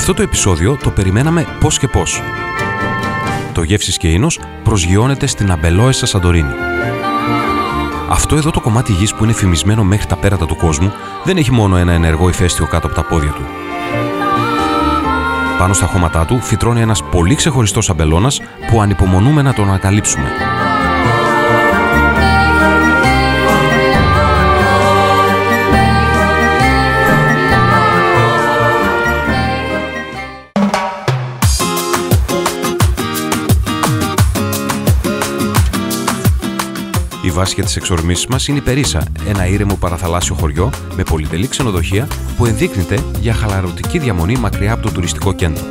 Αυτό το επεισόδιο το περιμέναμε πώς και πώς. Το Γεύσεις και Ίνος προσγειώνεται στην αμπελόεσα Σαντορίνη. Αυτό εδώ το κομμάτι γης που είναι φημισμένο μέχρι τα πέρατα του κόσμου δεν έχει μόνο ένα ενεργό ηφαίστειο κάτω από τα πόδια του. Πάνω στα χώματά του φυτρώνει ένας πολύ ξεχωριστός αμπελώνας που ανυπομονούμε να τον ανακαλύψουμε. Η βάση για τις εξορμήσεις μας είναι η Περίσσα, ένα ήρεμο παραθαλάσσιο χωριό με πολυτελή ξενοδοχεία που ενδείκνυται για χαλαρωτική διαμονή μακριά από το τουριστικό κέντρο.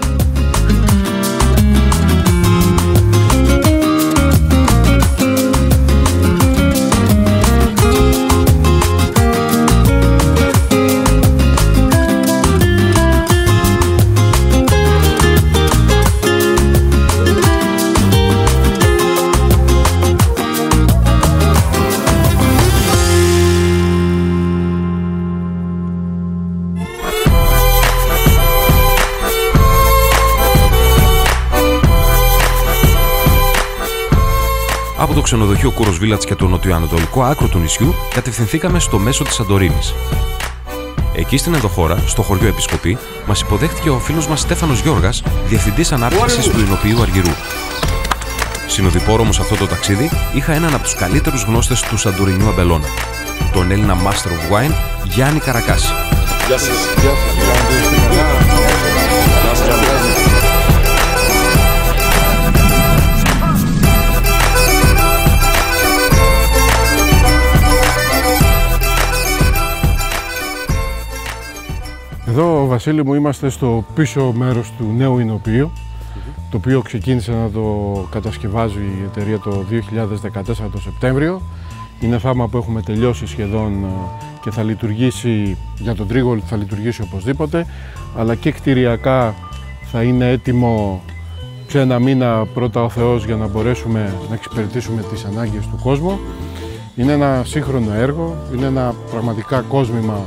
Από το ξενοδοχείο Κούρος Βίλατς και το νοτιοανατολικό άκρο του νησιού κατευθυνθήκαμε στο μέσο της Σαντορίνης. Εκεί στην ενδοχώρα, στο χωριό Επισκοπή, μας υποδέχτηκε ο φίλος μας Στέφανος Γιώργας, διευθυντής ανάπτυξης του Ινοποιείου Αργυρού. Συνοδοιπόρο μου σε αυτό το ταξίδι είχα έναν από τους καλύτερους γνώστες του Σαντορινιού αμπελώνα, τον Έλληνα Master of Wine Γιάννη Καρακάση. Γεια σας. Εδώ, Βασίλη μου, είμαστε στο πίσω μέρος του νέου Ινοποιείου, το οποίο ξεκίνησε να το κατασκευάζει η εταιρεία το 2014 το Σεπτέμβριο. Είναι θαύμα που έχουμε τελειώσει σχεδόν και θα λειτουργήσει, για τον τρίγο θα λειτουργήσει οπωσδήποτε, αλλά και κτηριακά θα είναι έτοιμο σε ένα μήνα πρώτα ο Θεός για να μπορέσουμε να εξυπηρετήσουμε τις ανάγκες του κόσμου. Είναι ένα σύγχρονο έργο, είναι ένα πραγματικά κόσμημα,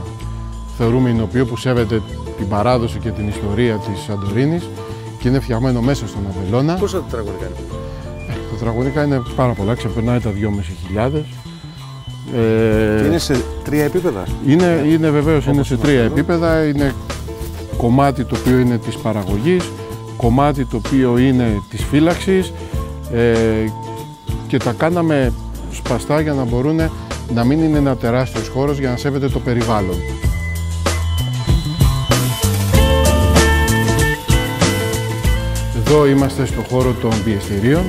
θεωρούμε, Ινοποιείο που σέβεται την παράδοση και την ιστορία της Σαντορίνης και είναι φτιαγμένο μέσα στον αμπελώνα. Πόσα τετραγωνικά είναι? Τα τετραγωνικά είναι πάρα πολλά, ξεπερνάει τα 2.500. Είναι σε 3 επίπεδα? Είναι βεβαίως, είναι σε 3 επίπεδα. Είναι κομμάτι το οποίο είναι της παραγωγής, κομμάτι το οποίο είναι της φύλαξης και τα κάναμε σπαστά για να μπορούν να μην είναι ένα τεράστιος χώρος για να σέβεται το περιβάλλον. Εδώ είμαστε στο χώρο των πιεστηρίων.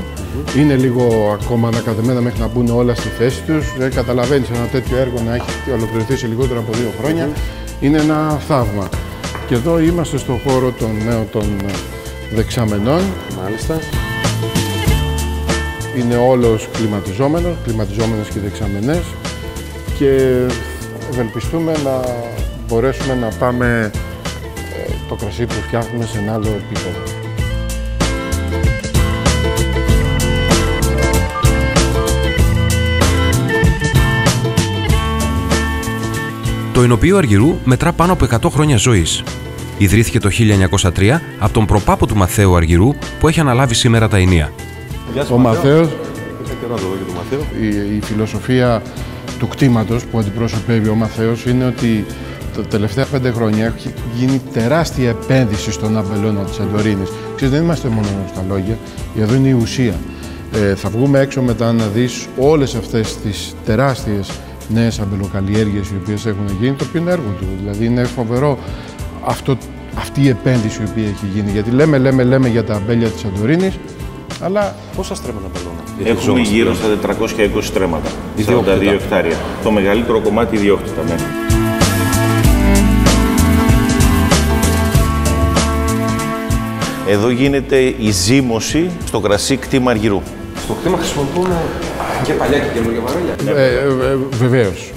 Είναι λίγο ακόμα ανακατεμένα μέχρι να μπουν όλα στη θέση τους. Δεν καταλαβαίνεις ένα τέτοιο έργο να έχει ολοκληρωθεί σε λιγότερο από 2 χρόνια. Είναι ένα θαύμα. Και εδώ είμαστε στο χώρο των νέων των δεξαμενών. Μάλιστα. Είναι όλος κλιματιζόμενες και δεξαμενές. Και ευελπιστούμε να μπορέσουμε να πάμε το κρασί που φτιάχνουμε σε ένα άλλο επίπεδο. Το Ινοποιείο Αργυρού μετρά πάνω από 100 χρόνια ζωής. Ιδρύθηκε το 1903 από τον προπάπο του Μαθαίου Αργυρού που έχει αναλάβει σήμερα τα ενία. Ο Μαθαίος, η φιλοσοφία του κτήματος που αντιπροσωπεύει ο Μαθαίος είναι ότι τα τελευταία 5 χρόνια έχει γίνει τεράστια επένδυση στον αμπελώνα της Σαντορίνης. Ξέρετε, δεν είμαστε μόνο στα λόγια, εδώ είναι η ουσία. Θα βγούμε έξω μετά να δεις όλες αυτές τις τεράστιες νέες αμπελοκαλλιέργειες οι οποίες έχουν γίνει, το οποίο είναι έργο του. Δηλαδή είναι φοβερό αυτή η επένδυση η οποία έχει γίνει. Γιατί λέμε για τα αμπέλια της Σαντορίνης, αλλά πόσα στρέμματα αμπελώνα? Έχουμε γύρω στα 420 στρέμματα, 42 εκτάρια. Το μεγαλύτερο κομμάτι ιδιόκτητα μέσα. Εδώ γίνεται η ζύμωση στο κρασί κτήμα Αργυρού. Στο κτήμα χρησιμοποιούμε και παλιά και καινούργια βαρέλια. Βεβαίως.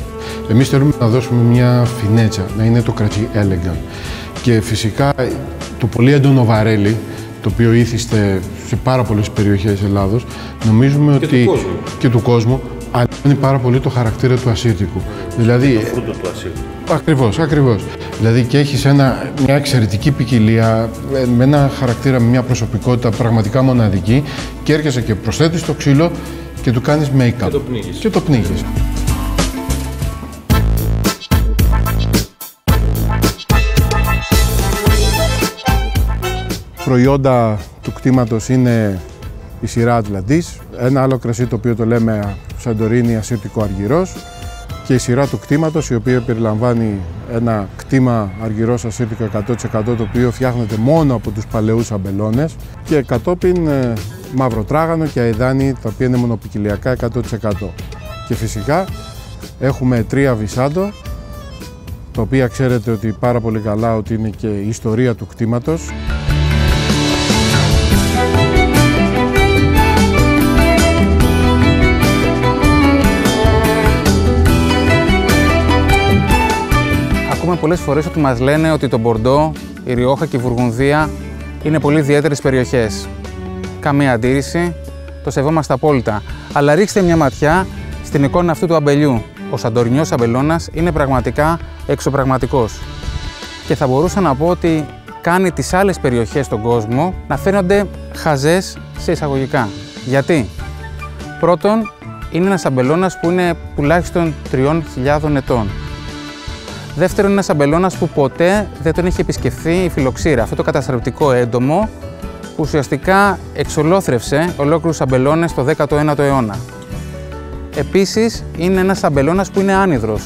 Εμείς θέλουμε να δώσουμε μια φινέτσα, να είναι το κρασί elegant. Και φυσικά το πολύ έντονο βαρέλι, το οποίο ήθιστε σε πάρα πολλές περιοχές Ελλάδος, νομίζουμε ότι, και του κόσμου, αλλοιώνει πάρα πολύ το χαρακτήρα του ασύρτικου. Δηλαδή, Το φρούτο του ασύρτικου. Ακριβώς. Δηλαδή και έχεις μια εξαιρετική ποικιλία, με ένα χαρακτήρα, με μια προσωπικότητα πραγματικά μοναδική και έρχεσαι και προσθέτεις το ξύλο και του κάνεις make-up. Και το πνίγεις. Προϊόντα του κτήματος είναι η σειρά Ατλαντής, ένα άλλο κρασί το οποίο το λέμε Σαντορίνη ασύρτικο αργυρός και η σειρά του κτήματος, η οποία περιλαμβάνει ένα κτήμα αργυρός ασύρτικο 100% το οποίο φτιάχνεται μόνο από τους παλαιούς αμπελώνες και κατόπιν μαύρο τράγανο και αηδάνη, τα οποία είναι μονοποικιλιακά 100%. Και φυσικά έχουμε 3 βισάντο, τα οποία ξέρετε ότι πάρα πολύ καλά ότι είναι και η ιστορία του κτήματος. Ακούμε πολλές φορές ότι μας λένε ότι το Μπορντό, η Ριόχα και η Βουργουνδία είναι πολύ ιδιαίτερες περιοχές. Καμία αντίρρηση, το σεβόμαστε απόλυτα. Αλλά ρίξτε μια ματιά στην εικόνα αυτού του αμπελιού. Ο Σαντορινιός αμπελώνας είναι πραγματικά εξωπραγματικός. Και θα μπορούσα να πω ότι κάνει τις άλλες περιοχές στον κόσμο να φαίνονται χαζές σε εισαγωγικά. Γιατί? Πρώτον, είναι ένας αμπελώνας που είναι τουλάχιστον 3.000 ετών. Δεύτερον, είναι ένας αμπελώνας που ποτέ δεν τον έχει επισκεφθεί η φιλοξήρα. Αυτό το καταστρεπτικό έντομο που ουσιαστικά εξολόθρευσε ολόκληρους αμπελώνες το 19ο αιώνα. Επίσης, είναι ένας αμπελώνας που είναι άνυδρος.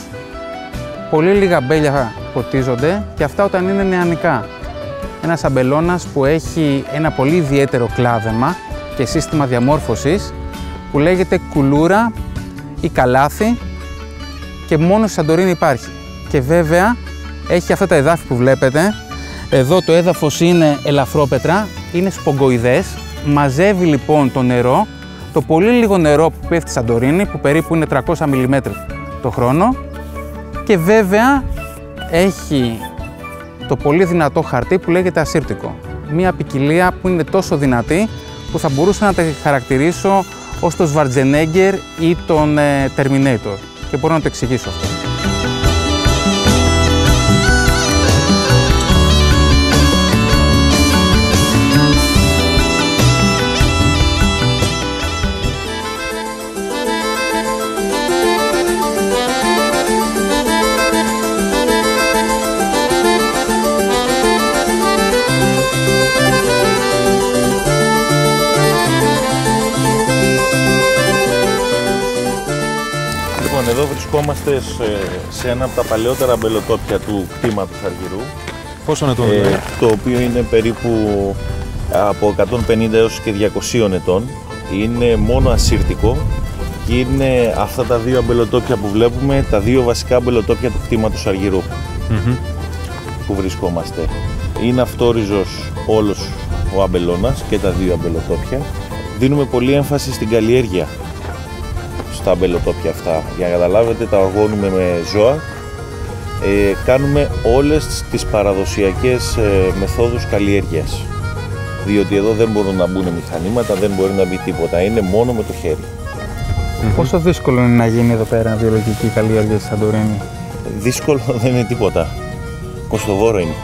Πολύ λίγα αμπέλια ποτίζονται και αυτά όταν είναι νεανικά. Ένας αμπελώνας που έχει ένα πολύ ιδιαίτερο κλάδεμα και σύστημα διαμόρφωσης που λέγεται κουλούρα ή καλάθι και μόνο στη Σαντορίνη υπάρχει. Και βέβαια έχει αυτά τα εδάφη που βλέπετε. Εδώ το έδαφος είναι ελαφρόπετρα, είναι σπογκοειδές. Μαζεύει λοιπόν το νερό, το πολύ λίγο νερό που πέφτει στη Σαντορίνη, που περίπου είναι 300 mm το χρόνο. Και βέβαια έχει το πολύ δυνατό χαρτί που λέγεται ασύρτικο. Μία ποικιλία που είναι τόσο δυνατή που θα μπορούσα να τα χαρακτηρίσω ως το Schwarzenegger ή τον Terminator. Και μπορώ να το εξηγήσω αυτό. Εδώ βρισκόμαστε σε ένα από τα παλαιότερα αμπελοτόπια του κτήματος Αργυρού. Πόσο ετών δηλαδή? Το οποίο είναι περίπου από 150 έως και 200 ετών. Είναι μόνο ασύρτικο και είναι αυτά τα δύο αμπελοτόπια που βλέπουμε, τα δύο βασικά αμπελοτόπια του κτήματος Αργυρού που βρισκόμαστε. Είναι αυτόριζος όλος ο αμπελώνας και τα δύο αμπελοτόπια. Δίνουμε πολύ έμφαση στην καλλιέργεια στα αμπελοτόπια αυτά. Για να καταλάβετε, τα οργώνουμε με ζώα. Κάνουμε όλες τις παραδοσιακές μεθόδους καλλιέργειας. Διότι εδώ δεν μπορούν να μπουν μηχανήματα, δεν μπορεί να μπει τίποτα. Είναι μόνο με το χέρι. Πόσο δύσκολο είναι να γίνει εδώ πέρα βιολογική καλλιέργεια στη Σαντορίνη? Δύσκολο δεν είναι τίποτα. Κοστοβόρο είναι.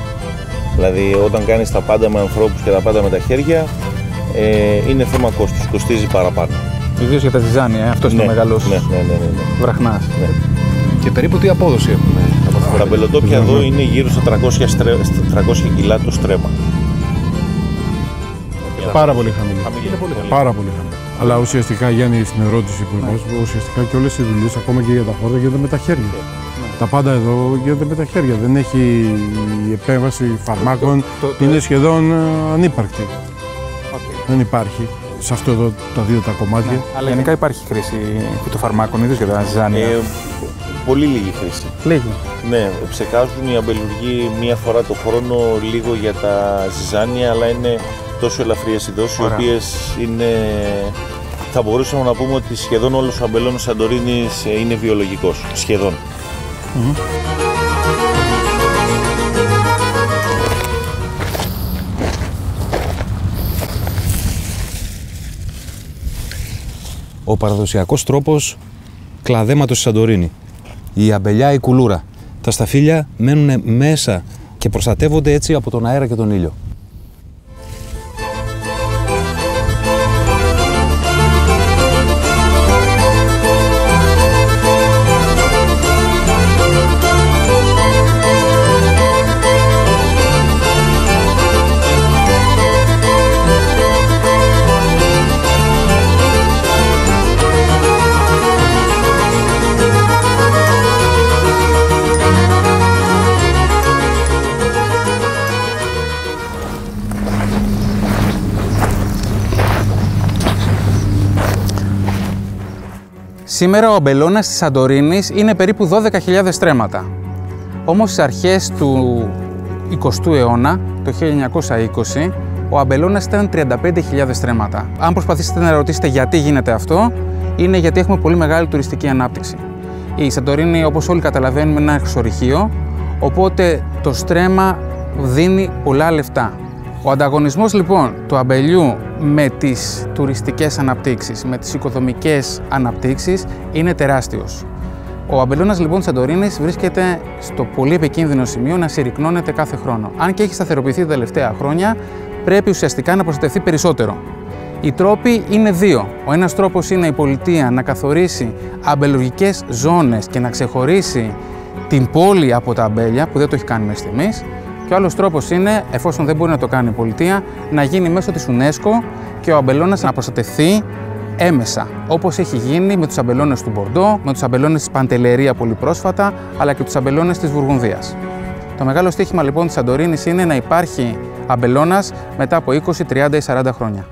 Δηλαδή, όταν κάνεις τα πάντα με ανθρώπους και τα πάντα με τα χέρια, είναι θέμα κόστους. Κοστίζει παραπάνω. Ιδίως για τα ζυζάνια, αυτός είναι ο μεγάλος βραχνάς. Ναι. Και περίπου τι απόδοση έχουν? Τα αμπελοτόπια εδώ είναι γύρω στα 300 κιλά το στρέμμα. Πάρα πολύ χαμηλή. Πάρα πολύ χαμηλή. Αλλά ουσιαστικά, Γιάννη, στην ερώτηση που είπες, ουσιαστικά και όλες οι δουλειές, ακόμα και για τα χόρτα, γίνονται με τα χέρια. Τα πάντα εδώ γίνονται με τα χέρια. Δεν έχει η επέμβαση φαρμάκων, είναι σχεδόν ανύπαρκτη. Δεν υπάρχει σε αυτό εδώ τα δύο τα κομμάτια. Αλλά γενικά υπάρχει χρήση φυτοφαρμάκων, ιδίως για τα ζυζάνια. Πολύ λίγη χρήση. Λίγη. Ναι, ψεκάζουν οι αμπελουργοί μία φορά το χρόνο λίγο για τα ζυζάνια, αλλά είναι τόσο ελαφριές οι δόσεις, οι οποίες είναι... Θα μπορούσαμε να πούμε ότι σχεδόν όλος ο αμπελώνας Σαντορίνης είναι βιολογικός. Σχεδόν. Ο παραδοσιακός τρόπος κλαδέματος στη Σαντορίνη. Η αμπελιά, η κουλούρα. Τα σταφύλια μένουν μέσα και προστατεύονται έτσι από τον αέρα και τον ήλιο. Σήμερα ο αμπελώνας της Σαντορίνης είναι περίπου 12.000 στρέμματα. Όμως στις αρχές του 20ου αιώνα, το 1920, ο αμπελώνας ήταν 35.000 στρέμματα. Αν προσπαθήσετε να ρωτήσετε γιατί γίνεται αυτό, είναι γιατί έχουμε πολύ μεγάλη τουριστική ανάπτυξη. Η Σαντορίνη, όπως όλοι καταλαβαίνουμε, είναι ένα εξορυχείο, οπότε το στρέμμα δίνει πολλά λεφτά. Ο ανταγωνισμός λοιπόν του αμπελιού με τις τουριστικές αναπτύξεις, με τις οικοδομικές αναπτύξεις είναι τεράστιος. Ο αμπελώνας λοιπόν της Σαντορίνης βρίσκεται στο πολύ επικίνδυνο σημείο να συρρικνώνεται κάθε χρόνο. Αν και έχει σταθεροποιηθεί τα τελευταία χρόνια, πρέπει ουσιαστικά να προστατευτεί περισσότερο. Οι τρόποι είναι δύο. Ο ένας τρόπος είναι η πολιτεία να καθορίσει αμπελουργικές ζώνες και να ξεχωρίσει την πόλη από τα αμπέλια, που δεν το έχει κάνει μέχρι στιγμής. Και ο άλλος τρόπος είναι, εφόσον δεν μπορεί να το κάνει η πολιτεία, να γίνει μέσω της UNESCO και ο αμπελώνας να προστατευθεί έμεσα, όπως έχει γίνει με τους αμπελώνες του Μπορντό, με τους αμπελώνες της Παντελερία πολύ πρόσφατα, αλλά και τους αμπελώνες της Βουργουνδίας. Το μεγάλο στοίχημα λοιπόν της Σαντορίνης είναι να υπάρχει αμπελώνας μετά από 20, 30 ή 40 χρόνια.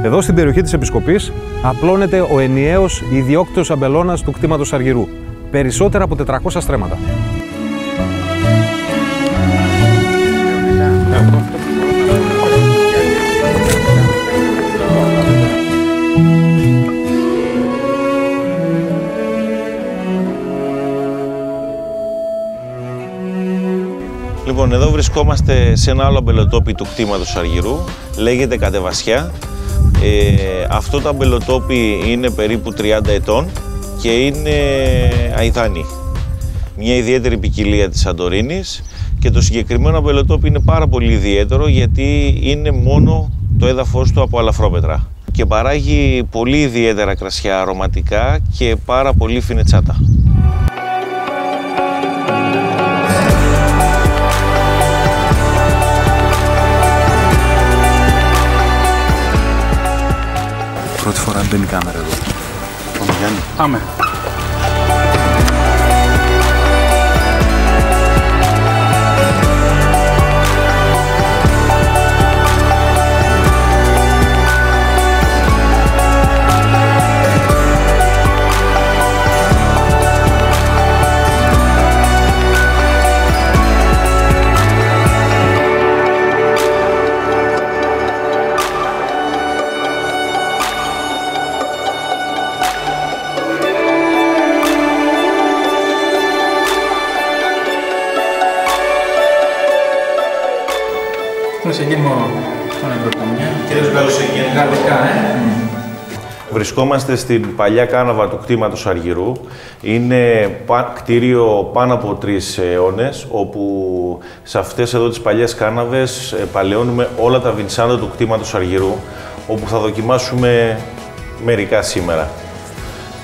Εδώ στην περιοχή της Επισκοπής απλώνεται ο ενιαίος ιδιόκτητος αμπελώνας του κτήματος Αργυρού. Περισσότερα από 400 στρέμματα. Λοιπόν, εδώ βρισκόμαστε σε ένα άλλο αμπελοτόπι του κτήματος Αργυρού, λέγεται Κατεβασιά. Αυτό το αμπελοτόπι είναι περίπου 30 ετών και είναι αηδάνη. Μια ιδιαίτερη ποικιλία της Σαντορίνης και το συγκεκριμένο αμπελοτόπι είναι πάρα πολύ ιδιαίτερο γιατί είναι μόνο το έδαφος του από αλαφρόπετρα και παράγει πολύ ιδιαίτερα κρασιά αρωματικά και πάρα πολύ φινετσάτα. Πρώτη φορά μπαίνει η κάμερα εδώ. Πάμε Γιάννη. Πάμε. Βρισκόμαστε στην παλιά κάναβα του κτήματος Αργυρού. Είναι κτίριο πάνω από 3 αιώνες, όπου σε αυτές εδώ τις παλιές κάναβες παλαιώνουμε όλα τα βινσάντα του κτήματος Αργυρού, όπου θα δοκιμάσουμε μερικά σήμερα.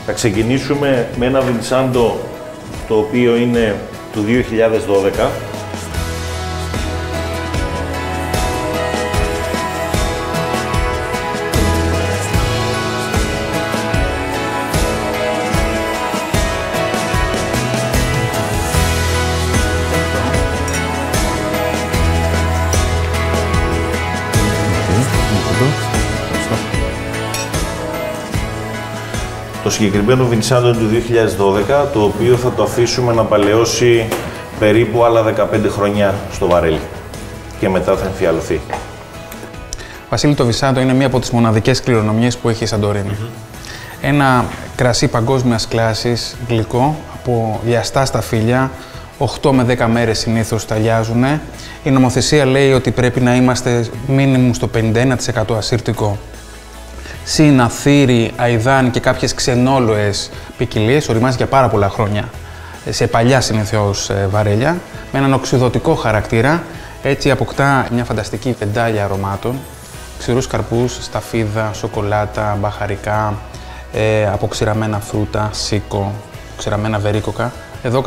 Θα ξεκινήσουμε με ένα βινσάντο το οποίο είναι του 2012. Το συγκεκριμένο βινσάντο είναι του 2012, το οποίο θα το αφήσουμε να παλαιώσει περίπου άλλα 15 χρονιά στο βαρέλι και μετά θα εμφιαλωθεί. Βασίλη, το βινσάντο είναι μία από τις μοναδικές κληρονομιές που έχει η Σαντορίνη. Ένα κρασί παγκόσμιας κλάσης, γλυκό, από λιαστά σταφύλια, 8 με 10 μέρες συνήθως ταλιάζουν. Η νομοθεσία λέει ότι πρέπει να είμαστε μίνιμουμ στο 51% ασύρτικο συν Αθήρη, Αηδάν και κάποιες ξενόλοες ποικιλίες, οριμάζει για πάρα πολλά χρόνια σε παλιά συνήθως βαρέλια, με έναν οξυδωτικό χαρακτήρα. Έτσι αποκτά μια φανταστική βεντάλια αρωμάτων, ξηρούς καρπούς, σταφίδα, σοκολάτα, μπαχαρικά, αποξηραμένα φρούτα, σίκο, ξηραμένα βερίκοκα. Εδώ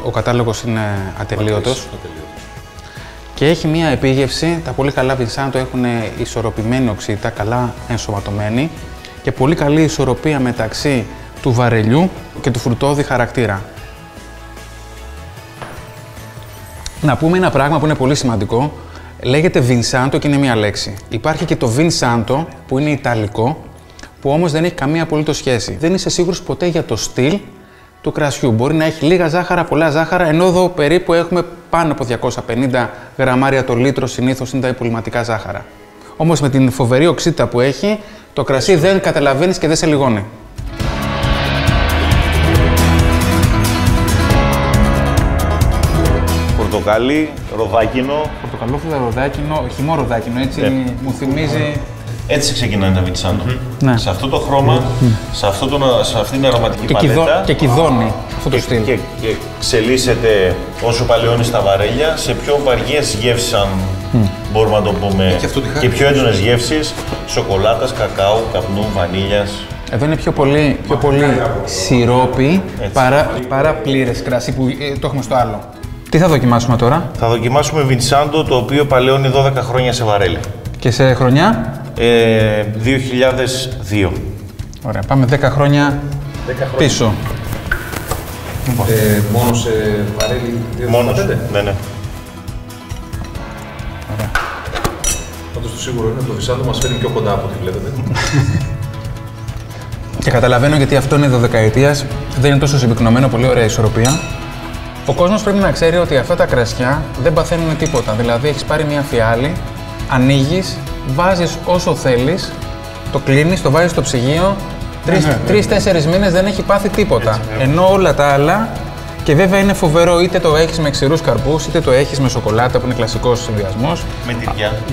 ο κατάλογος είναι ατελείωτος. Και έχει μία επίγευση. Τα πολύ καλά Βινσάντο έχουν ισορροπημένη οξύτητα, καλά ενσωματωμένη και πολύ καλή ισορροπία μεταξύ του βαρελιού και του φρουτώδη χαρακτήρα. Να πούμε ένα πράγμα που είναι πολύ σημαντικό. Λέγεται Βινσάντο και είναι μία λέξη. Υπάρχει και το Βινσάντο που είναι ιταλικό, που όμως δεν έχει καμία απολύτως σχέση. Δεν είσαι σίγουρος ποτέ για το στυλ του κρασιού. Μπορεί να έχει λίγα ζάχαρα, πολλά ζάχαρα, ενώ εδώ περίπου έχουμε πάνω από 250 γραμμάρια το λίτρο συνήθως είναι τα υπολοιματικά ζάχαρα. Όμως με την φοβερή οξύτητα που έχει, το κρασί δεν καταλαβαίνεις και δεν σε λιγώνει. Πορτοκάλι, ροδάκινο. Πορτοκαλόφρυτα, ροδάκινο, χυμό ροδάκινο, έτσι μου θυμίζει. Έτσι ξεκινάνε τα Βινσάντο. Ναι. Σε αυτό το χρώμα, σε αυτήν την αρωματική παλέτα. Και κυδώνει αυτό το στυλ. Και ξελίσσεται όσο παλαιώνει στα βαρέλια σε πιο βαριές γεύσεις, αν μπορούμε να το πούμε. Και πιο έντονες γεύσεις σοκολάτας, κακάου, καπνού, βανίλιας. Εδώ είναι πιο πολύ σιρόπι παρά πλήρες κρασί που το έχουμε στο άλλο. Τι θα δοκιμάσουμε τώρα? Θα δοκιμάσουμε Βινσάντο, το οποίο παλαιώνει 12 χρόνια σε βαρέλι. Και σε χρονιά? 2002. Ωραία, πάμε 10 χρόνια πίσω. Μόνο σε βαρέλι 2015. Μόνο, ναι. Ωραία. Πάντως το σίγουρο είναι ότι το Βινσάντο μας φέρνει πιο κοντά από ό,τι βλέπετε. Και καταλαβαίνω γιατί αυτό είναι 12ετίας, δεν είναι τόσο συμπυκνωμένο, πολύ ωραία ισορροπία. Ο κόσμος πρέπει να ξέρει ότι αυτά τα κρασιά δεν παθαίνουν τίποτα. Δηλαδή, έχεις πάρει μια φιάλη, ανοίγεις, βάζεις όσο θέλεις, το κλείνεις, το βάζεις στο ψυγείο, 3-4 μήνες δεν έχει πάθει τίποτα. Έτσι, ενώ όλα τα άλλα, και βέβαια είναι φοβερό, είτε το έχεις με ξηρούς καρπούς, είτε το έχεις με σοκολάτα που είναι κλασικός συνδυασμός.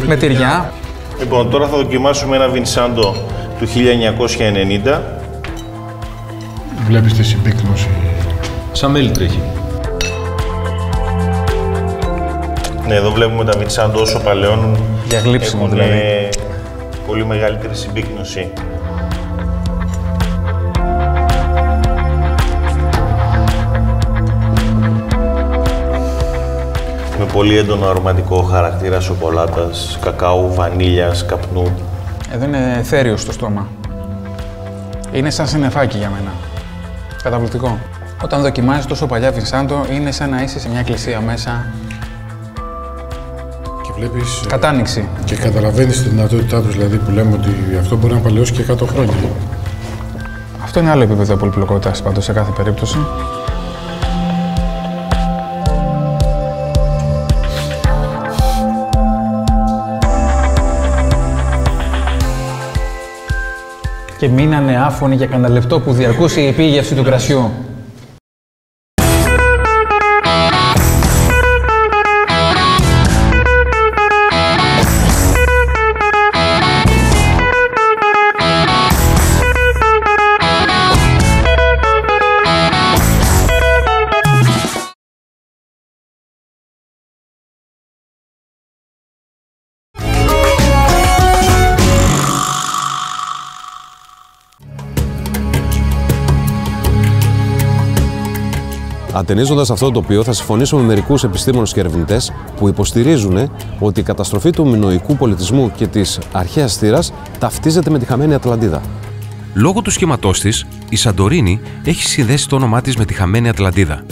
Με τυριά. Λοιπόν, τώρα θα δοκιμάσουμε ένα Βινσάντο του 1990. Βλέπεις τη συμπίκνωση. Σαν μέλι τρέχει. Ναι, εδώ βλέπουμε τα Βινσάντο όσο παλαιώνουν. Για γλύψιμο δηλαδή. Πολύ μεγαλύτερη συμπίκνωση. Με πολύ έντονο αρωματικό χαρακτήρα σοκολάτας, κακάου, βανίλιας, καπνού. Εδώ είναι εθέριο στο στόμα. Είναι σαν συννεφάκι για μένα. Καταπληκτικό. Όταν δοκιμάζεις τόσο παλιά Βινσάντο, είναι σαν να είσαι σε μια εκκλησία μέσα. Και βλέπεις. Κατάνοιξη. Και καταλαβαίνεις τη δυνατότητά τους, δηλαδή που λέμε ότι αυτό μπορεί να παλαιώσει και 100 χρόνια. Αυτό είναι άλλο επίπεδο πολυπλοκότητας πάντως σε κάθε περίπτωση. Και μείνανε άφωνοι για κανένα λεπτό που διαρκούσε η επίγευση του κρασιού. Ατενίζοντας αυτό το τοπίο, θα συμφωνήσω με μερικούς επιστήμονες και ερευνητές που υποστηρίζουν ότι η καταστροφή του μινωικού πολιτισμού και της αρχαίας θύρας ταυτίζεται με τη χαμένη Ατλαντίδα. Λόγω του σχήματός της, η Σαντορίνη έχει συνδέσει το όνομά της με τη χαμένη Ατλαντίδα.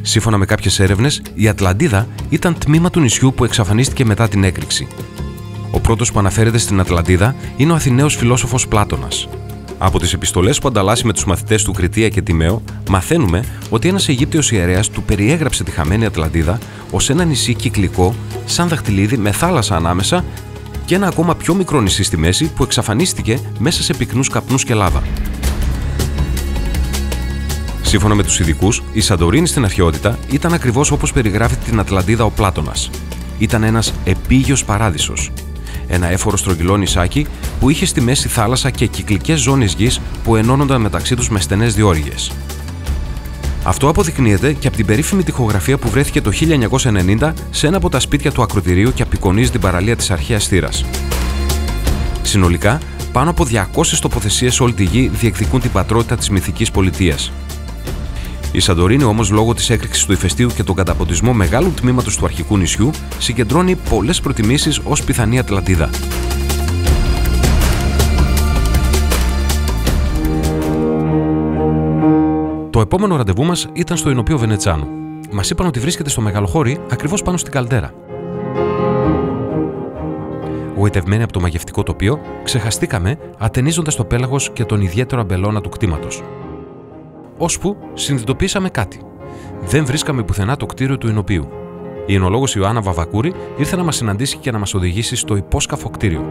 Σύμφωνα με κάποιες έρευνες, η Ατλαντίδα ήταν τμήμα του νησιού που εξαφανίστηκε μετά την έκρηξη. Ο πρώτος που αναφέρεται στην Ατλαντίδα είναι ο Αθηναίος φιλόσοφος Πλάτωνας. Από τις επιστολές που ανταλλάσσει με τους μαθητές του Κριτία και Τιμαίο, μαθαίνουμε ότι ένας Αιγύπτιος ιερέας του περιέγραψε τη χαμένη Ατλαντίδα ως ένα νησί κυκλικό, σαν δαχτυλίδι με θάλασσα ανάμεσα και ένα ακόμα πιο μικρό νησί στη μέση που εξαφανίστηκε μέσα σε πυκνούς καπνούς και λάβα. Σύμφωνα με τους ειδικούς, η Σαντορίνη στην αρχαιότητα ήταν ακριβώς όπως περιγράφει την Ατλαντίδα ο Πλάτωνας. Ήταν ένας επίγειος παράδεισος. ένα έφορο στρογγυλό νησάκι που είχε στη μέση θάλασσα και κυκλικές ζώνες γης που ενώνονταν μεταξύ τους με στενές διόρυγες. Αυτό αποδεικνύεται και από την περίφημη τοιχογραφία που βρέθηκε το 1990 σε ένα από τα σπίτια του ακροτηρίου και απεικονίζει την παραλία της αρχαίας θύρας. Συνολικά, πάνω από 200 τοποθεσίες σε όλη τη γη διεκδικούν την πατρότητα της μυθικής πολιτείας. Η Σαντορίνη όμως, λόγω της έκρηξης του ηφαιστείου και τον καταποντισμό μεγάλου τμήματος του αρχικού νησιού, συγκεντρώνει πολλές προτιμήσεις ως πιθανή Ατλαντίδα. Το επόμενο ραντεβού μας ήταν στο Εινοπείο Βενετσάνου. Μας είπαν ότι βρίσκεται στο Μεγαλοχώρι, ακριβώς πάνω στην καλντέρα. Γοητευμένοι από το μαγευτικό τοπίο, ξεχαστήκαμε ατενίζοντας το πέλαγος και τον ιδιαίτερο αμπελώνα του κτήματος. Ώσπου συνειδητοποίησαμε κάτι. Δεν βρίσκαμε πουθενά το κτίριο του Εινοπείου. Η εινολόγος Ιωάννα Βαβακούρη ήρθε να μας συναντήσει και να μας οδηγήσει στο υπόσκαφο κτίριο.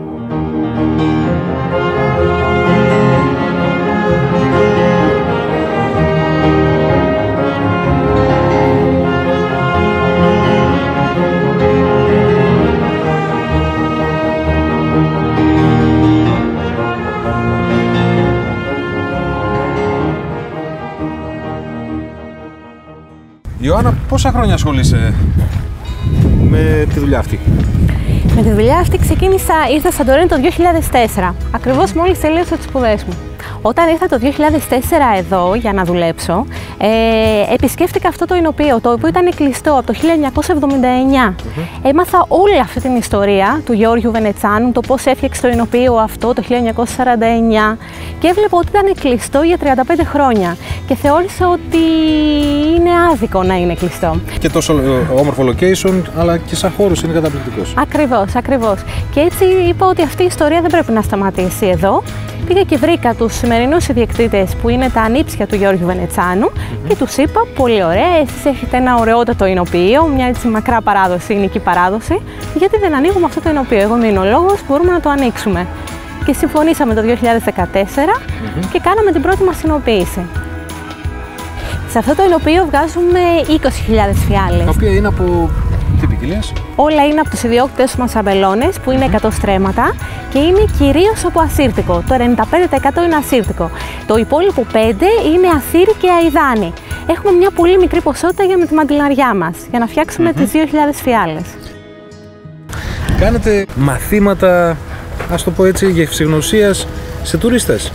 Ιωάννα, πόσα χρόνια ασχολείσαι με τη δουλειά αυτή? Με τη δουλειά αυτή ήρθα στο Σαντορίνη το 2004, ακριβώς μόλις τελείωσα τις σπουδές μου. Όταν ήρθα το 2004 εδώ για να δουλέψω, επισκέφτηκα αυτό το Εινοπείο, το οποίο ήταν κλειστό από το 1979. Έμαθα όλη αυτή την ιστορία του Γιώργου Βενετσάνου, το πώς έφτιαξε το Εινοπείο αυτό το 1949 και έβλεπα ότι ήταν κλειστό για 35 χρόνια και θεώρησα ότι είναι άδικο να είναι κλειστό. Και τόσο όμορφο location, αλλά και σαν χώρος είναι καταπληκτικός. Ακριβώς, ακριβώς. Και έτσι είπα ότι αυτή η ιστορία δεν πρέπει να σταματήσει εδώ. Πήγα και βρήκα τους σημερινούς ιδιοκτήτες που είναι τα ανήψια του Γιώργου Βενετσάνου και τους είπα: πολύ ωραία, εσείς έχετε ένα ωραιότατο εινοπείο, μια έτσι μακρά παράδοση, εινική παράδοση, γιατί δεν ανοίγουμε αυτό το εινοπείο? Εγώ είμαι εινολόγος, μπορούμε να το ανοίξουμε. Και συμφωνήσαμε το 2014 και κάναμε την πρώτη μας εινοποίηση. Σε αυτό το εινοπείο βγάζουμε 20.000 φιάλες. Τα οποία είναι από τι ποικιλίες? Όλα είναι από τους ιδιόκτητες μας αμπελώνες που είναι 100 στρέμματα και είναι κυρίως από ασύρτικο. Το 95% είναι ασύρτικο. Το υπόλοιπο 5% είναι αθήρι και αηδάνι. Έχουμε μια πολύ μικρή ποσότητα για με τη μαντιλαριά μας, για να φτιάξουμε τις 2.000 φιάλες. Κάνετε μαθήματα, ας το πω έτσι, γευσηγνωσίας σε τουρίστες?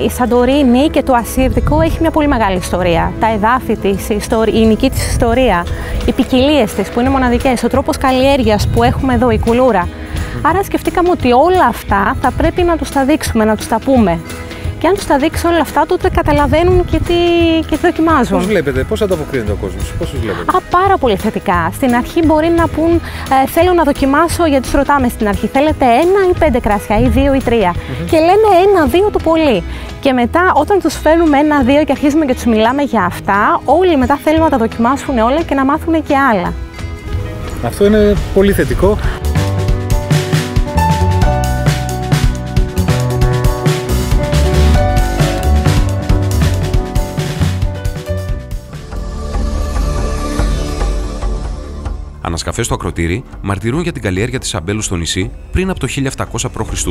Η Σαντορίνη και το ασύρτικο έχει μια πολύ μεγάλη ιστορία. Τα εδάφη της, η εινική της ιστορία, οι ποικιλίες της που είναι μοναδικές, ο τρόπος καλλιέργειας που έχουμε εδώ, η κουλούρα. Άρα σκεφτήκαμε ότι όλα αυτά θα πρέπει να τους τα δείξουμε, να τους τα πούμε. Και αν τους τα δείξει όλα αυτά, τότε καταλαβαίνουν και τι δοκιμάζουν. Πώς βλέπετε, πώς ανταποκρίνεται ο κόσμος, πώς τους βλέπετε? Πάρα πολύ θετικά. Στην αρχή μπορεί να πούν θέλω να δοκιμάσω, γιατί τους ρωτάμε στην αρχή, θέλετε 1 ή 5 κράσια ή 2 ή 3. Και λένε 1-2 το πολύ. Και μετά όταν τους φέρνουμε 1-2 και αρχίζουμε και τους μιλάμε για αυτά, όλοι μετά θέλουν να τα δοκιμάσουν όλα και να μάθουν και άλλα. Αυτό είναι πολύ θετικό. Ανασκαφές στο ακροτήρι μαρτυρούν για την καλλιέργεια της αμπέλου στο νησί πριν από το 1700 π.Χ.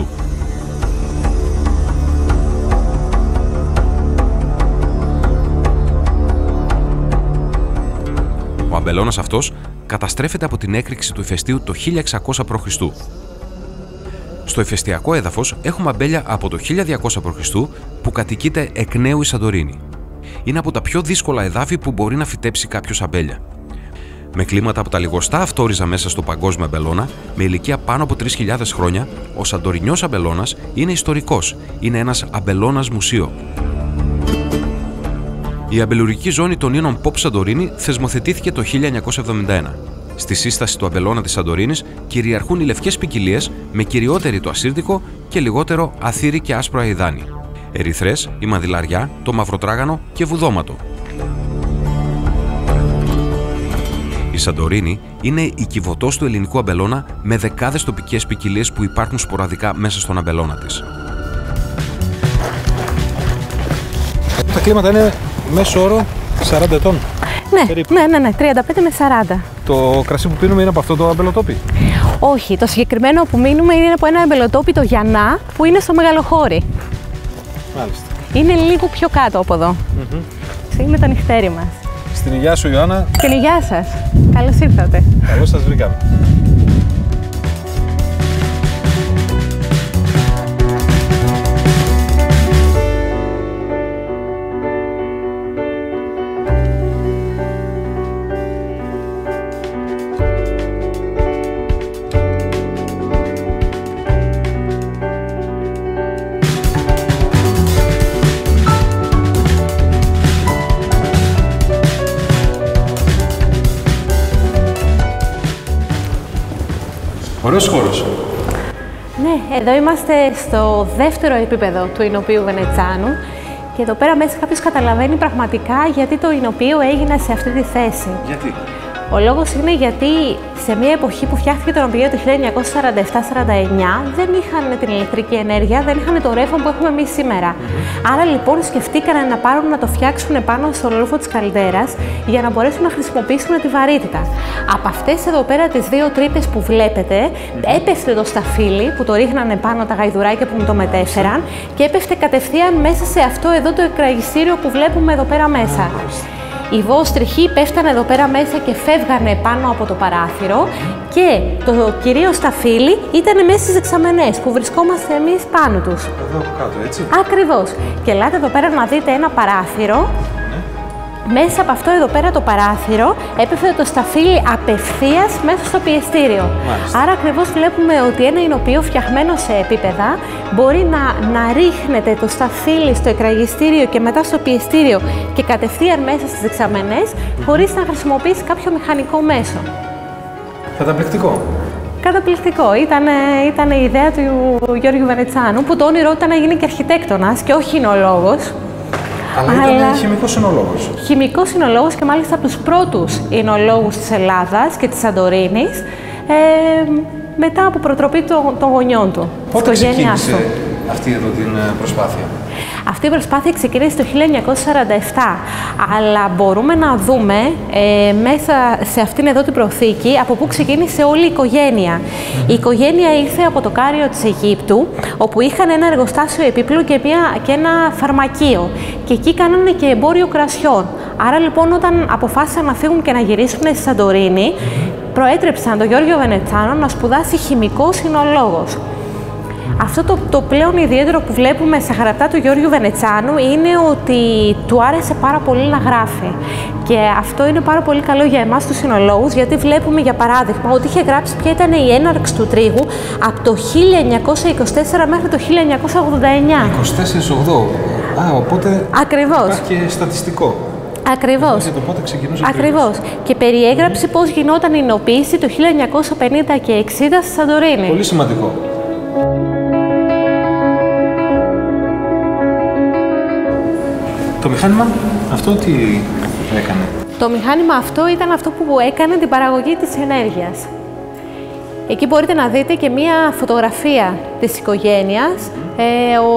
Ο αμπελώνας αυτός καταστρέφεται από την έκρηξη του ηφαιστείου το 1600 π.Χ. Στο ηφαιστειακό έδαφος έχουμε αμπέλια από το 1200 π.Χ. που κατοικείται εκ νέου η Σαντορίνη. Είναι από τα πιο δύσκολα εδάφη που μπορεί να φυτέψει κάποιος αμπέλια. Με κλίματα από τα λιγοστά αυτόριζα μέσα στο παγκόσμιο αμπελώνα, με ηλικία πάνω από 3.000 χρόνια, ο Σαντορινιός αμπελώνας είναι ιστορικός. Είναι ένας αμπελώνας μουσείο. Η αμπελουργική ζώνη των Ίνων Pop Σαντορίνη θεσμοθετήθηκε το 1971. Στη σύσταση του αμπελώνα της Σαντορίνης κυριαρχούν οι λευκές ποικιλίες, με κυριότερη το ασύρτικο και λιγότερο αθήρι και άσπρο αηδάνι. Ερυθρές, η μαδιλαριά, το μαυροτράγανο και βουδόματο. Η Σαντορίνη είναι η κυβωτός του ελληνικού αμπελώνα με δεκάδες τοπικές ποικιλίες που υπάρχουν σποραδικά μέσα στον αμπελώνα της. Τα κλίματα είναι μέσο όρο 40 ετών. Ναι, 35 με 40. Το κρασί που πίνουμε είναι από αυτό το αμπελοτόπι? Όχι, το συγκεκριμένο που μείνουμε είναι από ένα αμπελοτόπι, το Γιαννά, που είναι στο Μεγαλοχώρι. Μάλιστα. Είναι λίγο πιο κάτω από εδώ. Είναι το νυχτέρι μας. Στην υγειά σου, Ιωάννα. Στην υγειά σας. Καλώς ήρθατε. Καλώς σας βρήκαμε. Ωραίος χώρος. Ναι, εδώ είμαστε στο δεύτερο επίπεδο του Ινωπείου Βενετσάνου και εδώ πέρα μέσα κάποιος καταλαβαίνει πραγματικά γιατί το Ινωπείο έγινε σε αυτή τη θέση. Γιατί? Ο λόγος είναι γιατί σε μια εποχή που φτιάχτηκε το Ινωπείο το 1947-49 δεν είχαν την ηλεκτρική ενέργεια, δεν είχαν το ρεύμα που έχουμε εμείς σήμερα. Άρα λοιπόν σκεφτήκανε να πάρουν να το φτιάξουν πάνω στο λόφο της καλντέρας για να μπορέσουν να χρησιμοποιήσουν τη βαρύτητα. Από αυτές εδώ πέρα τις δύο τρύπες που βλέπετε έπεφτε το σταφύλι που το ρίχνανε πάνω τα γαϊδουράκια που μου το μετέφεραν και έπεφτε κατευθείαν μέσα σε αυτό εδώ το εκραγιστήριο που βλέπουμε εδώ πέρα μέσα. Οι βόστριχοι πέφτανε εδώ πέρα μέσα και φεύγανε πάνω από το παράθυρο και το κυρίως σταφύλι ήταν μέσα στις δεξαμενές που βρισκόμαστε εμείς πάνω τους. Εδώ από κάτω, έτσι. Ακριβώς. Και ελάτε εδώ πέρα να δείτε ένα παράθυρο. Μέσα από αυτό εδώ πέρα το παράθυρο έπεφτε το σταφύλι απευθείας μέσα στο πιεστήριο. Μάλιστα. Άρα ακριβώς βλέπουμε ότι ένα ινωπείο φτιαγμένο σε επίπεδα μπορεί να ρίχνεται το σταφύλι στο εκραγιστήριο και μετά στο πιεστήριο και κατευθείαν μέσα στις δεξαμενές χωρίς να χρησιμοποιήσει κάποιο μηχανικό μέσο. Καταπληκτικό. Καταπληκτικό. Ήταν η ιδέα του Γιώργου Βενετσάνου που το όνειρό ήταν να γίνει και αρχιτέκτονας και όχι εινολόγος. Αλλά ήταν χημικός εινολόγος. Χημικός εινολόγος και μάλιστα από τους πρώτους εινολόγους της Ελλάδας και της Σαντορίνης μετά από προτροπή των γονιών του. Πότε ξεκίνησε αυτή εδώ την προσπάθεια? Αυτή η προσπάθεια ξεκίνησε το 1947, αλλά μπορούμε να δούμε μέσα σε αυτήν εδώ την προθήκη από πού ξεκίνησε όλη η οικογένεια. Η οικογένεια ήρθε από το Κάριο της Αιγύπτου, όπου είχαν ένα εργοστάσιο επίπλου και ένα φαρμακείο. Και εκεί κάνανε και εμπόριο κρασιών. Άρα λοιπόν όταν αποφάσισαν να φύγουν και να γυρίσουν στη Σαντορίνη, προέτρεψαν τον Γιώργο Βενετσάνο να σπουδάσει χημικός εινολόγος. Αυτό το πλέον ιδιαίτερο που βλέπουμε στα γραπτά του Γιώργου Βενετσάνου είναι ότι του άρεσε πάρα πολύ να γράφει. Και αυτό είναι πάρα πολύ καλό για εμάς τους εινολόγους, γιατί βλέπουμε για παράδειγμα ότι είχε γράψει ποια ήταν η έναρξη του τρίγου από το 1924 μέχρι το 1989. 24-8. Οπότε ακριβώς. Υπάρχει και στατιστικό. Ακριβώς. Για το πότε ξεκινούσε. Ακριβώς. Και περιέγραψε πώς γινόταν η εινοποίηση το 1950 και 60 στη Σαντορίνη. Πολύ σημαντικό. Το μηχάνημα αυτό τι έκανε? Το μηχάνημα αυτό ήταν αυτό που έκανε την παραγωγή της ενέργειας. Εκεί μπορείτε να δείτε και μία φωτογραφία της οικογένειας.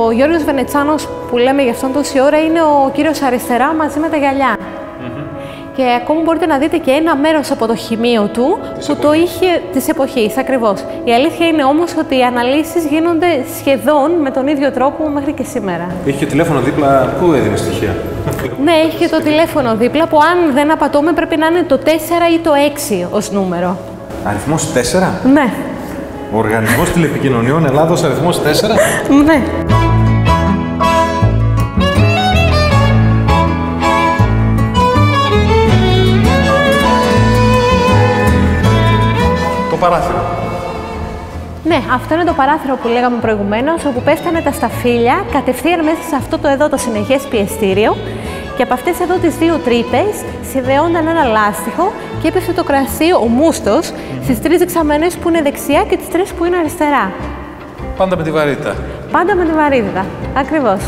Ο Γιώργος Βενετσάνος που λέμε για αυτόν τόση ώρα είναι ο κύριος αριστερά μαζί με τα γυαλιά. Και ακόμα μπορείτε να δείτε και ένα μέρος από το χημείο του που το είχε της εποχής, ακριβώς. Η αλήθεια είναι όμως ότι οι αναλύσεις γίνονται σχεδόν με τον ίδιο τρόπο μέχρι και σήμερα. Έχει και τηλέφωνο δίπλα, πού έδινε στοιχεία? Ναι, έχει και το τηλέφωνο δίπλα που αν δεν απατώμε πρέπει να είναι το 4 ή το 6 ως νούμερο. Αριθμός 4? Ναι. Ο Οργανισμός Τηλεπικοινωνιών Ελλάδος αριθμός 4? Ναι. Το παράθυρο. Ναι, αυτό είναι το παράθυρο που λέγαμε προηγουμένως, όπου πέφτανε τα σταφύλια κατευθείαν μέσα σε αυτό το εδώ το συνεχές πιεστήριο και από αυτές εδώ τις δύο τρύπες συνδεόνταν ένα λάστιχο και έπεφτε το κρασί, ο μούστος, στις τρεις δεξαμενές που είναι δεξιά και τις τρεις που είναι αριστερά. Πάντα με τη βαρύτητα. Πάντα με τη βαρύτητα, ακριβώς.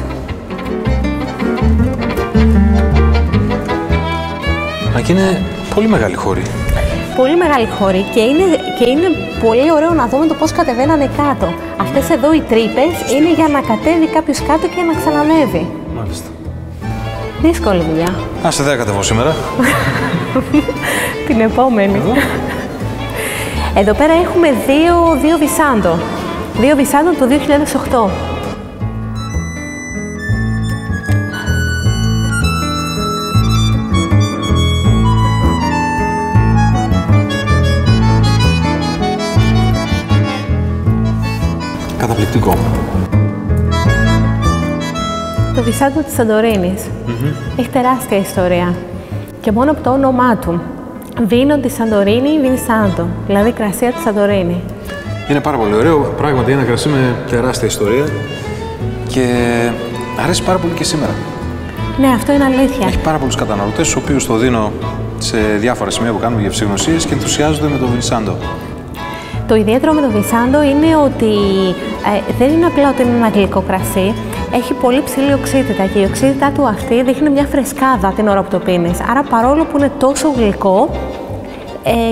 Μα και είναι πολύ μεγάλη χώρη. Πολύ μεγάλη χώρη και είναι πολύ ωραίο να δούμε το πώς κατεβαίνανε κάτω. Αυτές εδώ οι τρύπες είναι για να κατέβει κάποιος κάτω και να ξανανεύει. Μάλιστα. Δύσκολη δουλειά. Άσε, δεν κατεβώ σήμερα. Την επόμενη. Εδώ πέρα έχουμε δύο Βισάντο. Δύο Βισάντο το 2008. Καταπληκτικό. Το Βισάντο της Σαντορίνης. Έχει τεράστια ιστορία. Και μόνο από το όνομά του. Βίνο τη Σαντορίνη, Βινσάντο. Δηλαδή κρασία τη Σαντορίνη. Είναι πάρα πολύ ωραίο. Πράγματι ένα κρασί με τεράστια ιστορία. Και αρέσει πάρα πολύ και σήμερα. Ναι, αυτό είναι αλήθεια. Έχει πάρα πολλούς καταναλωτές, στους οποίους το δίνω σε διάφορα σημεία που κάνουμε γευσηγνωσίες και ενθουσιάζονται με το Βινσάντο. Το ιδιαίτερο με το Βινσάντο είναι ότι δεν είναι απλά ότι είναι ένα γλυκό κρασί. Έχει πολύ ψηλή οξύτητα και η οξύτητά του αυτή δείχνει μια φρεσκάδα την ώρα που το πίνεις. Άρα παρόλο που είναι τόσο γλυκό,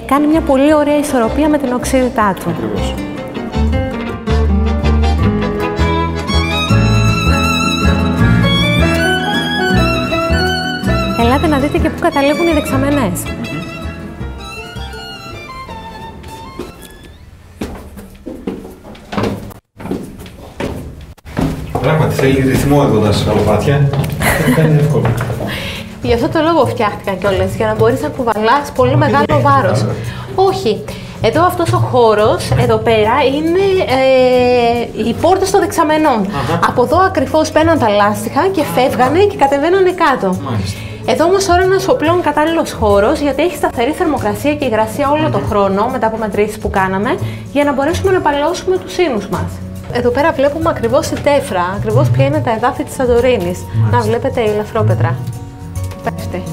κάνει μια πολύ ωραία ισορροπία με την οξύτητά του. Ακριβώς. Ελάτε να δείτε και πού καταλήγουν οι δεξαμενές. Πράγματι, θέλει ρυθμό εδώ τα σκαλοπάτια. Δεν είναι εύκολο. Γι' αυτό το λόγο φτιάχτηκαν κιόλας, για να μπορείς να κουβαλάς πολύ μεγάλο βάρος. Όχι. Εδώ αυτός ο χώρος, εδώ πέρα, είναι οι πόρτες των δεξαμενών. Από εδώ ακριβώς παίρναν τα λάστιχα και φεύγανε και κατεβαίνανε κάτω. Μάλιστα. Εδώ όμως τώρα είναι ένας πλέον κατάλληλος χώρος, γιατί έχει σταθερή θερμοκρασία και υγρασία όλο τον χρόνο, μετά από μετρήσεις που κάναμε, για να μπορέσουμε να παλαιώσουμε τους ίνους μας. Εδώ πέρα βλέπουμε ακριβώς η τέφρα, ακριβώς ποια είναι τα εδάφη της Σαντορίνης. Να βλέπετε η ελαφρόπετρα. Πέφτει.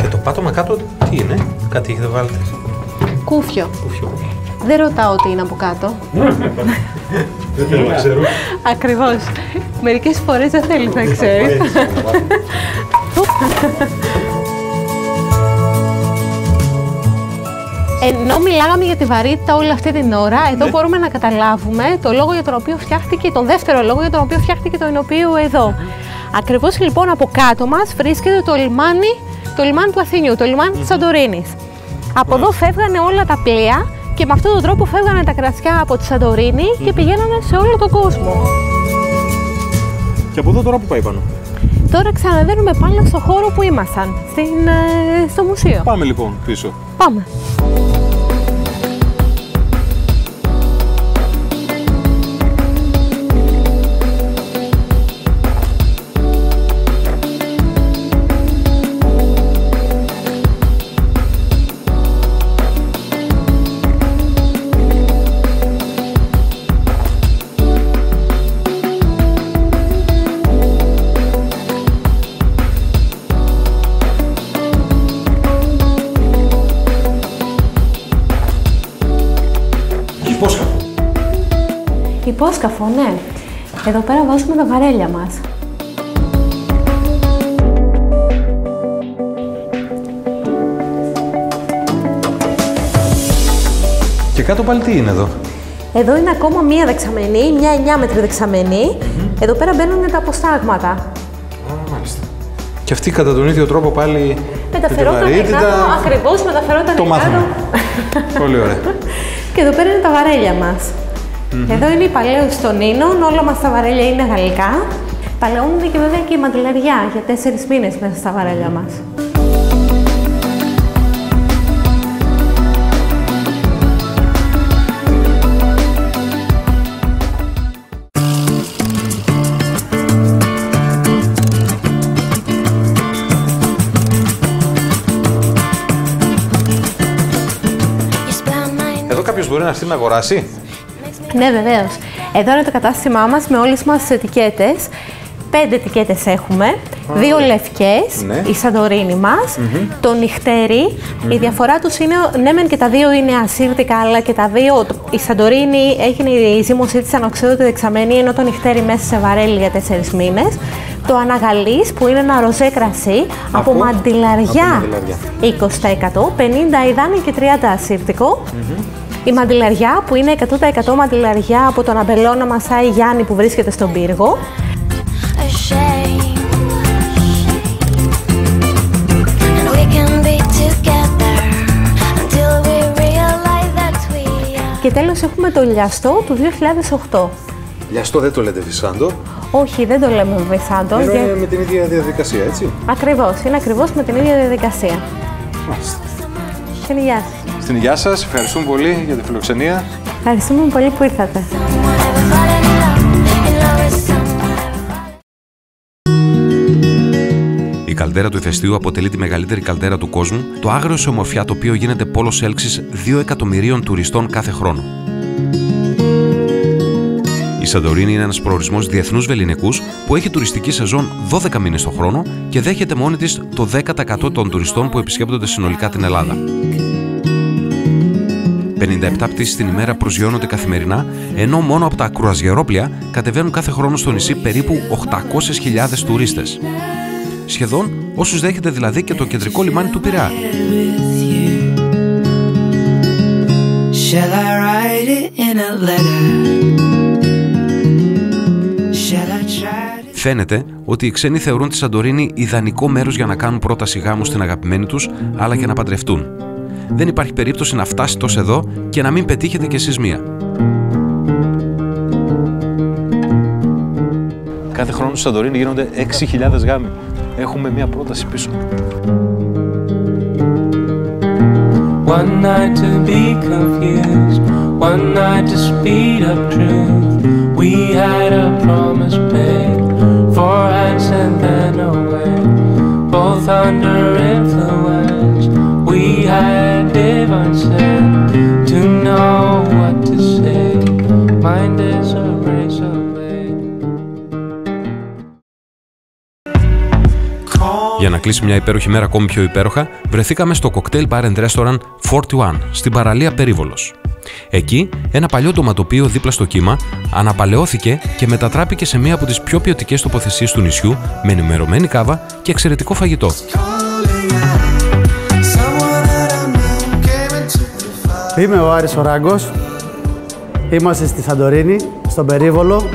Και το πάτωμα κάτω τι είναι, κάτι έχετε βάλει? Κούφιο. Κούφιο. Δεν ρωτάω τι είναι από κάτω. Δεν θέλω να ξέρω. Ακριβώς. Μερικές φορές δεν θέλεις να ξέρεις. Ενώ μιλάγαμε για τη βαρύτητα όλη αυτή την ώρα, εδώ μπορούμε να καταλάβουμε το λόγο για τον οποίο φτιάχτηκε, τον δεύτερο λόγο για τον οποίο φτιάχτηκε το εινοποιείο εδώ. Ακριβώς λοιπόν από κάτω μας βρίσκεται το λιμάνι του Αθηνιού, το λιμάνι της Σαντορίνης. Από εδώ φεύγανε όλα τα πλοία και με αυτόν τον τρόπο φεύγανε τα κρασιά από τη Σαντορίνη και πηγαίνανε σε όλο τον κόσμο. Και από εδώ τώρα που πάει πάνω? Τώρα ξαναδαίνουμε πάνω στο χώρο που ήμασταν, στο μουσείο. Πάμε λοιπόν πίσω. Πάμε. Υπόσκαφο, ναι. Εδώ πέρα βάζουμε τα βαρέλια μας. Και κάτω πάλι τι είναι εδώ? Εδώ είναι ακόμα μία δεξαμενή, μια 9 μέτρη δεξαμενή. Εδώ πέρα μπαίνουν τα αποστάγματα. Μάλιστα. Και αυτή κατά τον ίδιο τρόπο πάλι μεταφερόταν κάτω, ακριβώς μεταφερόταν το μάθαμε. Πολύ ωραία. Και εδώ πέρα είναι τα βαρέλια μας. Εδώ είναι η παλαίωση των ίνων, όλα μας τα βαρέλια είναι γαλλικά. Παλαιώνονται και βέβαια και η μαντιλαριά για 4 μήνες μέσα στα βαρέλια μας. Εδώ κάποιος μπορεί να έρθει να αγοράσει? Ναι, βεβαίως. Εδώ είναι το κατάστημά μας με όλες μας τις ετικέτες. 5 ετικέτες έχουμε, 2 λευκές, ναι. Η Σαντορίνη μας, το νυχτέρι. Η διαφορά τους είναι, ναι μεν και τα δύο είναι ασύρτικα, αλλά και τα δύο, η Σαντορίνη έγινε η ζύμωσή της ανοξίδωτη δεξαμένη, ενώ το νυχτέρι μέσα σε βαρέλι για 4 μήνες. Το αναγαλής που είναι ένα ροζέ κρασί από μαντιλαριά 20%, 50 υδάνη και 30 ασύρτικο. Η μαντιλαριά, που είναι 100% μαντιλαριά από τον αμπελώνα Μασάι Γιάννη που βρίσκεται στον πύργο. Και τέλος έχουμε το λιαστό του 2008. Λιαστό δεν το λέτε βυσάντο. Όχι, δεν το λέμε βυσάντο. Είναι με την ίδια διαδικασία, έτσι. Ακριβώς, είναι ακριβώς με την ίδια διαδικασία. Μάλιστα. Στην υγεία σας. Στην υγεία σας, ευχαριστούμε πολύ για τη φιλοξενία. Ευχαριστούμε πολύ που ήρθατε. Η καλδέρα του ηφαιστείου αποτελεί τη μεγαλύτερη καλδέρα του κόσμου, το άγριο σε ομορφιά τοπίο γίνεται πόλος έλξης 2 εκατομμυρίων τουριστών κάθε χρόνο. Η Σαντορίνη είναι ένας προορισμός διεθνούς βεληνικούς που έχει τουριστική σεζόν 12 μήνες το χρόνο και δέχεται μόνη της το 10% των τουριστών που επισκέπτονται συνολικά την Ελλάδα. 57 πτήσεις την ημέρα προσγειώνονται καθημερινά, ενώ μόνο από τα κρουαζιερόπλια κατεβαίνουν κάθε χρόνο στο νησί περίπου 800.000 τουρίστες. Σχεδόν όσους δέχεται δηλαδή και το κεντρικό λιμάνι του Πειραιά. Φαίνεται ότι οι ξένοι θεωρούν τη Σαντορίνη ιδανικό μέρος για να κάνουν πρόταση γάμου στην αγαπημένη τους, αλλά και να παντρευτούν. Δεν υπάρχει περίπτωση να φτάσετε ως εδώ και να μην πετύχετε κι εσείς μία. Κάθε χρόνο στη Σαντορίνη γίνονται 6.000 γάμοι. Έχουμε μία πρόταση πίσω. One night to be confused, one night to speed up truth. We had a promise made, 4 hands and then away. Both under influence, we had divine sense to know what to say. Mind is a razor blade. Για να κλείσει μια υπέροχη μέρα ακόμη πιο υπέροχα, βρεθήκαμε στο Cocktail Bar and Restaurant 41 στην παραλία Περίβολος. Εκεί, ένα παλιό ντοματοπείο δίπλα στο κύμα αναπαλαιώθηκε και μετατράπηκε σε μία από τις πιο ποιοτικές τοποθεσίες του νησιού με ενημερωμένη κάβα και εξαιρετικό φαγητό. Είμαι ο Άρης ο Ράγκος. Είμαστε στη Σαντορίνη, στον Περίβολο,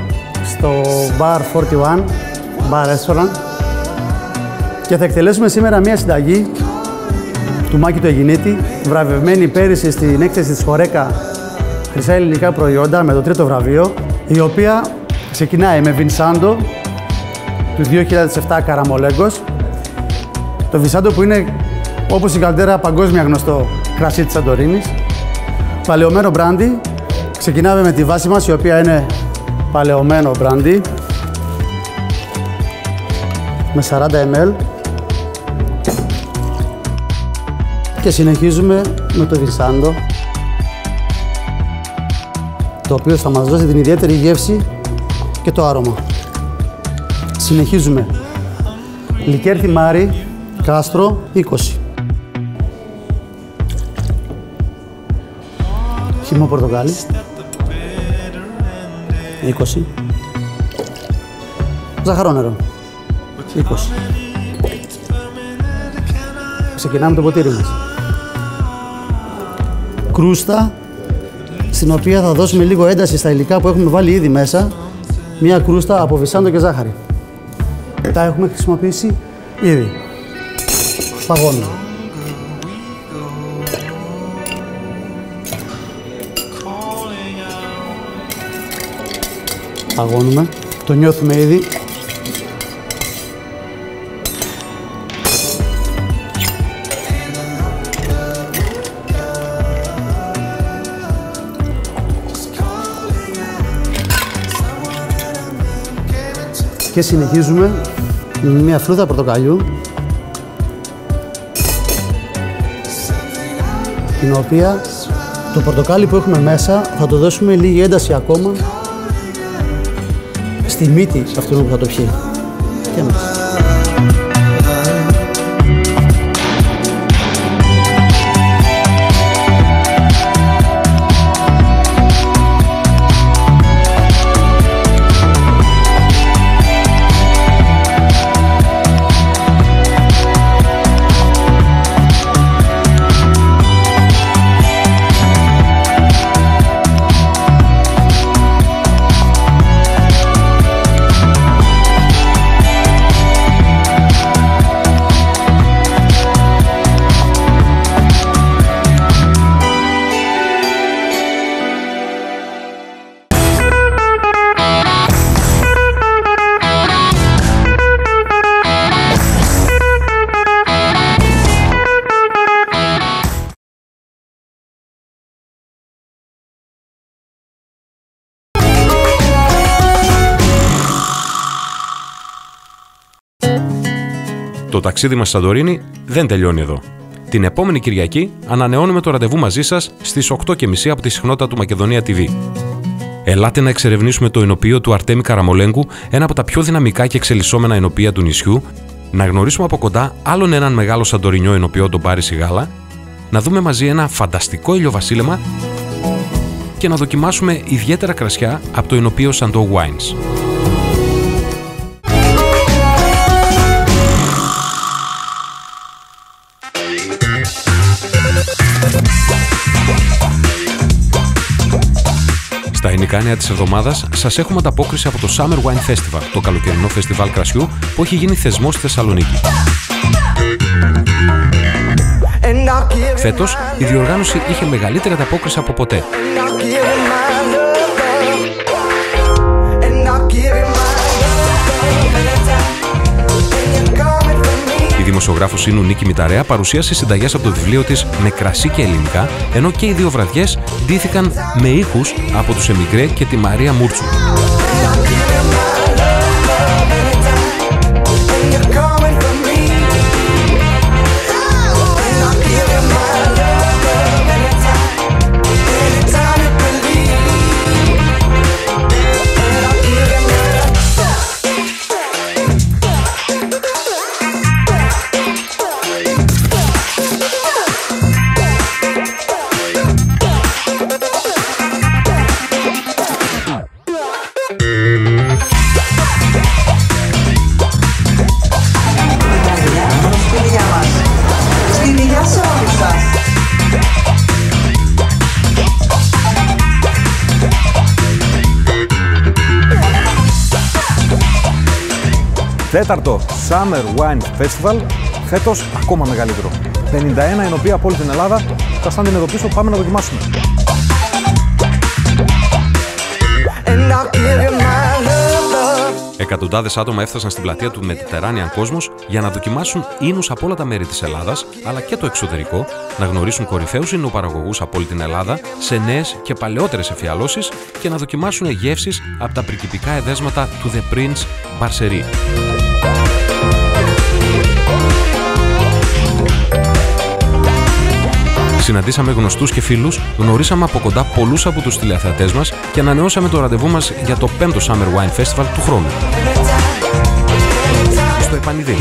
στο Bar 41, Bar Restaurant. Και θα εκτελέσουμε σήμερα μία συνταγή του Μάκη του Αιγινίτη, βραβευμένη πέρυσι στην έκθεση της Χορέκα Χρυσά Ελληνικά Προϊόντα με το 3ο βραβείο, η οποία ξεκινάει με Βινσάντο του 2007 Καραμολέγκος. Το Βινσάντο που είναι, όπως η καλτέρα, παγκόσμια γνωστό κρασί της Σαντορίνης. Παλαιωμένο μπράντι. Ξεκινάμε με τη βάση μας, η οποία είναι παλαιωμένο μπράντι με 40 ml. Και συνεχίζουμε με το Βινσάντο, το οποίο θα μας δώσει την ιδιαίτερη γεύση και το άρωμα. Συνεχίζουμε. Λικέρ θυμάρι, κάστρο, 20. Χυμό πορτοκάλι, 20. Ζαχαρόνερο, 20. Ξεκινάμε το ποτήρι μας. Κρούστα, στην οποία θα δώσουμε λίγο ένταση στα υλικά που έχουμε βάλει ήδη μέσα. Μία κρούστα από Βινσάντο και ζάχαρη. Τα έχουμε χρησιμοποιήσει ήδη. Παγώνουμε. Παγώνουμε. Το νιώθουμε ήδη. Και συνεχίζουμε με μια φρούτα πορτοκαλιού, την οποία το πορτοκάλι που έχουμε μέσα θα το δώσουμε λίγη ένταση ακόμα στη μύτη αυτού που θα το πιει. Και μέσα. Το ταξίδι μας στη Σαντορίνη δεν τελειώνει εδώ. Την επόμενη Κυριακή ανανεώνουμε το ραντεβού μαζί σας στις 8:30 από τη συχνότητα του Μακεδονία TV. Ελάτε να εξερευνήσουμε το εινοποιείο του Αρτέμι Καραμολέγκου, ένα από τα πιο δυναμικά και εξελισσόμενα εινοποιεία του νησιού, να γνωρίσουμε από κοντά άλλον έναν μεγάλο σαντορινιό εινοποιείο, τον Πάρη Σιγάλα, να δούμε μαζί ένα φανταστικό ηλιοβασίλεμα και να δοκιμάσουμε ιδιαίτερα κρασιά από το εινοποιείο Σαντό Wines. Στα ελληνικά νέα της εβδομάδας σας έχουμε ανταπόκριση από το Summer Wine Festival, το καλοκαιρινό φεστιβάλ κρασιού που έχει γίνει θεσμός στη Θεσσαλονίκη. Φέτος, η διοργάνωση είχε μεγαλύτερη ανταπόκριση από ποτέ. Η δημοσιογράφος Ίνου Νίκη Μηταρέα παρουσίασε συνταγές από το βιβλίο της «Με κρασί και ελληνικά», ενώ και οι δύο βραδιές ντύθηκαν με ήχους από τους Εμιγκρέ και τη Μαρία Μούρτσου. Τέταρτο Summer Wine Festival, φέτος ακόμα μεγαλύτερο. 51 εινοποιεία από όλη την Ελλάδα θα στάνουν εδώ πίσω, πάμε να δοκιμάσουμε. Εκατοντάδες άτομα έφτασαν στην πλατεία του Mediterranean Cosmos για να δοκιμάσουν ίνους από όλα τα μέρη της Ελλάδας, αλλά και το εξωτερικό, να γνωρίσουν κορυφαίους ινοπαραγωγούς από όλη την Ελλάδα σε νέες και παλαιότερες εφιαλώσεις και να δοκιμάσουν γεύσεις από τα πρικυπικά εδέσματα του The Prince Brasserie. Συναντήσαμε γνωστούς και φίλους, γνωρίσαμε από κοντά πολλούς από τους τηλεθεατές μας και ανανεώσαμε το ραντεβού μας για το 5ο Summer Wine Festival του χρόνου. Στο Επανιδί.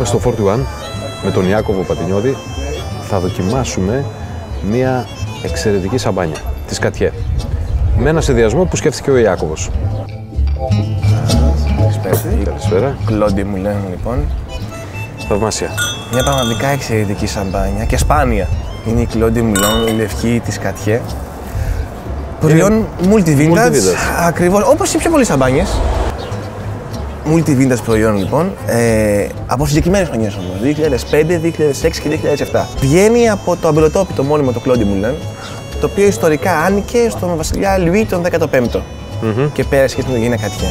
Στο 41 με τον Ιάκωβο Πατινιώδη θα δοκιμάσουμε μια εξαιρετική σαμπάνια, τη Σκατιέ, με ένα συνδυασμό που σκέφτηκε ο Ιάκωβος. Καλησπέρα. Κλόντι μου λένε λοιπόν. Θαυμάσια. Μια πραγματικά εξαιρετική σαμπάνια και σπάνια. Είναι η Κλόντι μου λένε, η λευκή τη Σκατιέ. Προϊόν multi-vintage, ακριβώς, όπως οι πιο πολλές σαμπάνιες. Multi-vintage προϊόν λοιπόν, από συγκεκριμένες χρονιές όμως, 2005, 2006 και 2007. Βγαίνει από το αμπελοτόπιτο μόνιμο το Claude Moulin, το οποίο ιστορικά άνοικε στον βασιλιά Λουί τον 15ο και πέρασε και την Γήνα Κατιέ.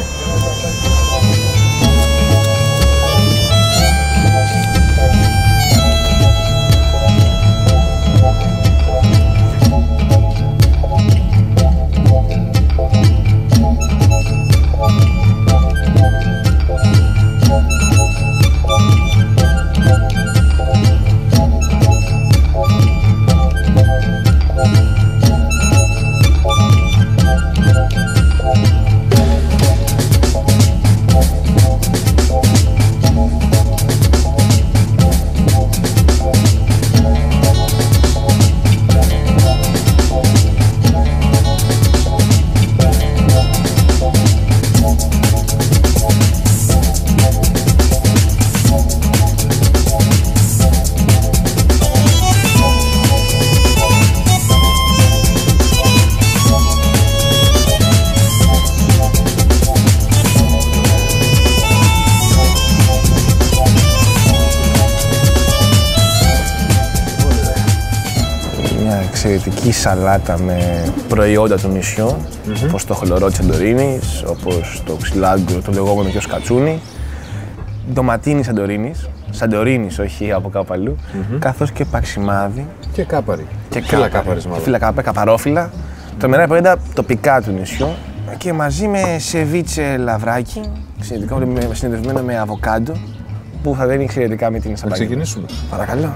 εξαιρετική σαλάτα με προϊόντα του νησιού, όπως το χλωρό της Σαντορίνης, όπως το ξυλάγκο, το λεγόμενο και ο σκατσούνι, ντοματίνι Σαντορίνης, όχι από κάπου αλλού, καθώς και παξιμάδι. Και κάπαρι. Και φύλλα κάπαρι, καπαρόφυλλα. Τρομερά προϊόντα τοπικά του νησιού και μαζί με σεβίτσε λαβράκι, συνδεδεμένο με αβοκάντο, που θα δένει εξαιρετικά με την σαμπάνια. Να ξεκινήσουμε. Παρακαλώ.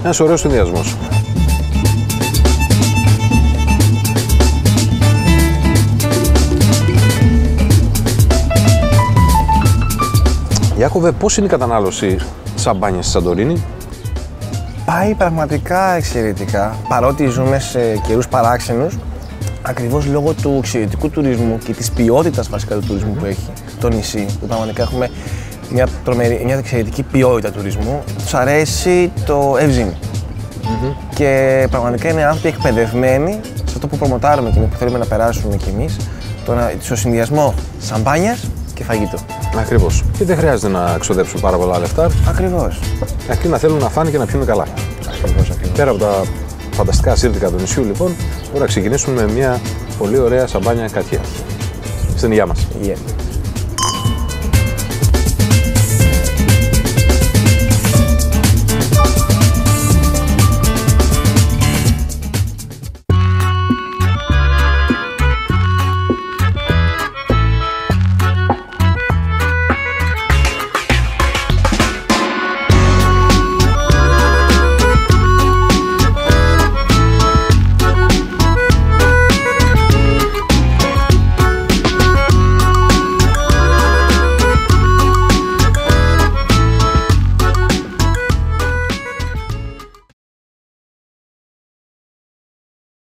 Ένας ωραίος συνδυασμός. Ιάκωβε, πώς είναι η κατανάλωση σαμπάνιας στη Σαντορίνη? Πάει πραγματικά εξαιρετικά, παρότι ζούμε σε καιρούς παράξενους, ακριβώς λόγω του εξαιρετικού τουρισμού και της ποιότητας βασικά του τουρισμού που έχει το νησί, που πραγματικά έχουμε μια εξαιρετική ποιότητα τουρισμού. Τους αρέσει το ευζήν. Και πραγματικά είναι άνθρωποι εκπαιδευμένοι σε αυτό που προμοτάρουμε και που θέλουμε να περάσουμε κι εμείς, στο συνδυασμό σαμπάνιας και φαγητό. Ακριβώς. Και δεν χρειάζεται να ξοδέψουν πάρα πολλά λεφτά. Ακριβώς. Αρκεί να θέλουν να φάνε και να πιούν καλά. Ακριβώς. Πέρα από τα φανταστικά σύρτικα του νησιού, λοιπόν, μπορούμε να ξεκινήσουμε με μια πολύ ωραία σαμπάνια κατιά. Στην υγεία μας. Yeah.